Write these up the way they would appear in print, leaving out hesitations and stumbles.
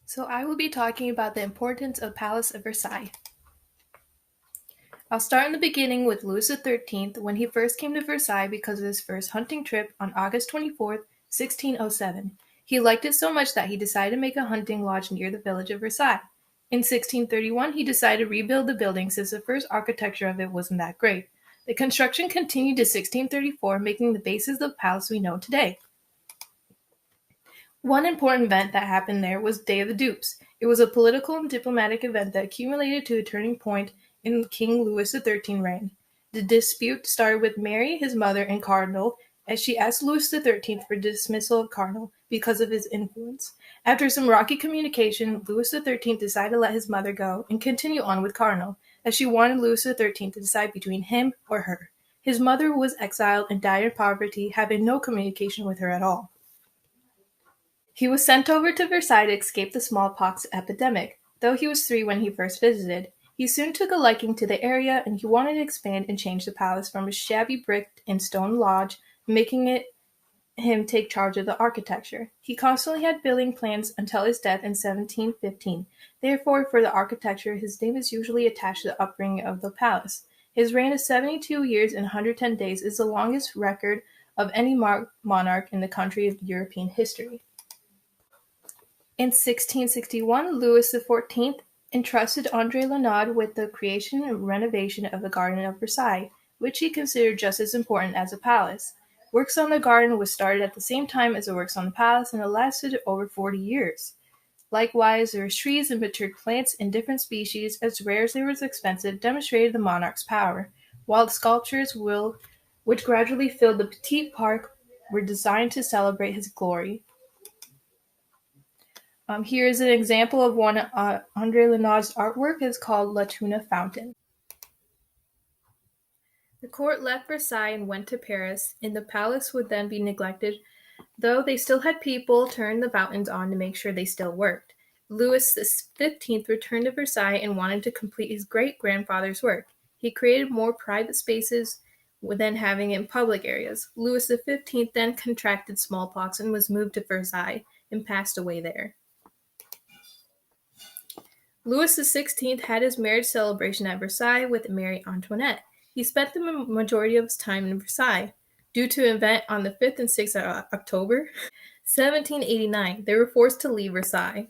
So I will be talking about the importance of Palace of Versailles. I'll start in the beginning with Louis XIII when he first came to Versailles because of his first hunting trip on August 24th, 1607. He liked it so much that he decided to make a hunting lodge near the village of Versailles. In 1631, he decided to rebuild the building since the first architecture of it wasn't that great. The construction continued to 1634, making the basis of the palace we know today. One important event that happened there was Day of the Dupes. It was a political and diplomatic event that accumulated to a turning point in King Louis XIII's reign. The dispute started with Mary, his mother, and Cardinal, as she asked Louis XIII for dismissal of Cardinal because of his influence. After some rocky communication, Louis XIII decided to let his mother go and continue on with Cardinal, as she wanted Louis XIII to decide between him or her. His mother was exiled and died in poverty, having no communication with her at all. He was sent over to Versailles to escape the smallpox epidemic, though he was 3 when he first visited. He soon took a liking to the area, and he wanted to expand and change the palace from a shabby brick and stone lodge, making it him take charge of the architecture. He constantly had building plans until his death in 1715. Therefore, for the architecture, his name is usually attached to the upbringing of the palace. His reign of 72 years and 110 days is the longest record of any monarch in the country of European history. In 1661, Louis XIV entrusted André Renaud with the creation and renovation of the Garden of Versailles, which he considered just as important as the palace. Works on the garden was started at the same time as the works on the palace, and it lasted over 40 years. Likewise, there were trees and matured plants in different species, as rare as they were expensive, demonstrated the monarch's power, while the sculptures which gradually filled the Petit Park were designed to celebrate his glory. Here is an example of one André Renaud's artwork. It's called La Tuna Fountain. The court left Versailles and went to Paris, and the palace would then be neglected, though they still had people turn the fountains on to make sure they still worked. Louis XV returned to Versailles and wanted to complete his great-grandfather's work. He created more private spaces than having it in public areas. Louis XV then contracted smallpox and was moved to Versailles and passed away there. Louis XVI had his marriage celebration at Versailles with Marie Antoinette. He spent the majority of his time in Versailles. Due to an event on the 5th and 6th of October 1789, they were forced to leave Versailles.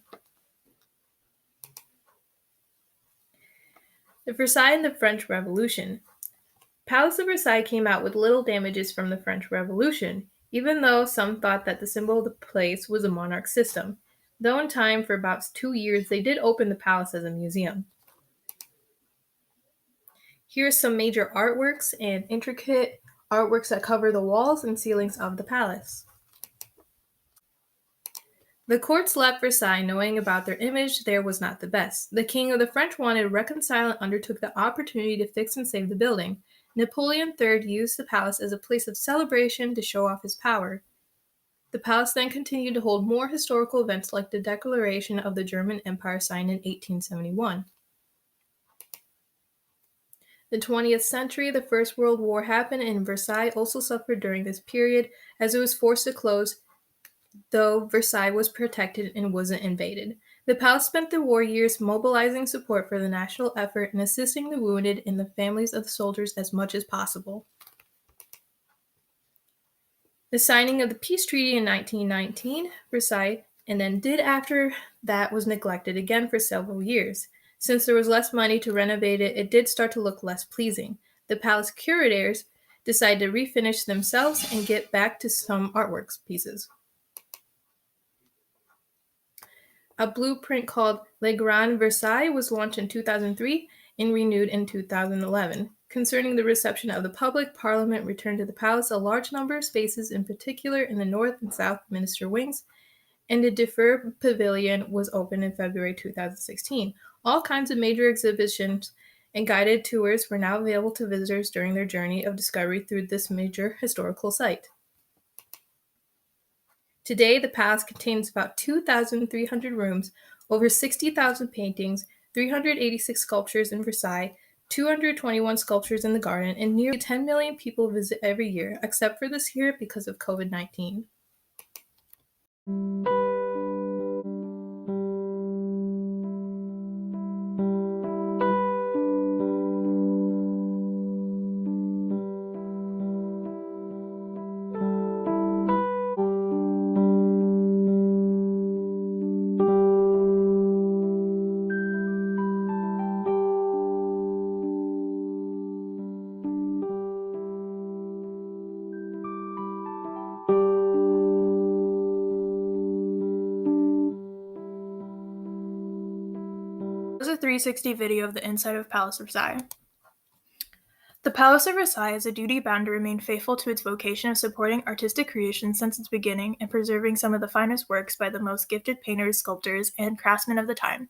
The Versailles and the French Revolution. Palace of Versailles came out with little damages from the French Revolution, even though some thought that the symbol of the place was a monarch system. Though in time, for about 2 years, they did open the palace as a museum. Here are some major artworks and intricate artworks that cover the walls and ceilings of the palace. The courts left Versailles knowing about their image there was not the best. The king of the French wanted to reconcile and undertook the opportunity to fix and save the building. Napoleon III used the palace as a place of celebration to show off his power. The palace then continued to hold more historical events like the Declaration of the German Empire signed in 1871. The 20th century, the First World War happened, and Versailles also suffered during this period as it was forced to close, though Versailles was protected and wasn't invaded. The palace spent the war years mobilizing support for the national effort and assisting the wounded and the families of the soldiers as much as possible. The signing of the peace treaty in 1919, Versailles, and then after that was neglected again for several years. Since there was less money to renovate it, it did start to look less pleasing. The palace curators decided to refinish themselves and get back to some artwork pieces. A blueprint called Le Grand Versailles was launched in 2003 and renewed in 2011. Concerning the reception of the public, Parliament returned to the palace a large number of spaces, in particular in the north and south minister wings, and the deferred pavilion was opened in February 2016. All kinds of major exhibitions and guided tours were now available to visitors during their journey of discovery through this major historical site. Today, the palace contains about 2,300 rooms, over 60,000 paintings, 386 sculptures in Versailles, 221 sculptures in the garden, and nearly 10 million people visit every year, except for this year because of COVID-19. 360 video of the inside of Palace Versailles. The Palace of Versailles is a duty bound to remain faithful to its vocation of supporting artistic creation since its beginning and preserving some of the finest works by the most gifted painters, sculptors, and craftsmen of the time.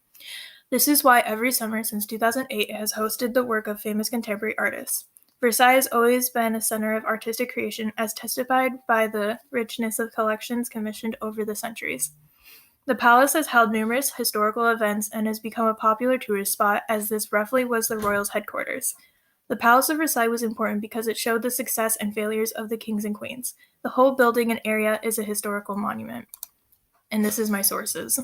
This is why every summer since 2008 it has hosted the work of famous contemporary artists. Versailles has always been a center of artistic creation, as testified by the richness of collections commissioned over the centuries. The palace has held numerous historical events and has become a popular tourist spot, as this roughly was the royals' headquarters. The Palace of Versailles was important because it showed the success and failures of the kings and queens. The whole building and area is a historical monument. And this is my sources.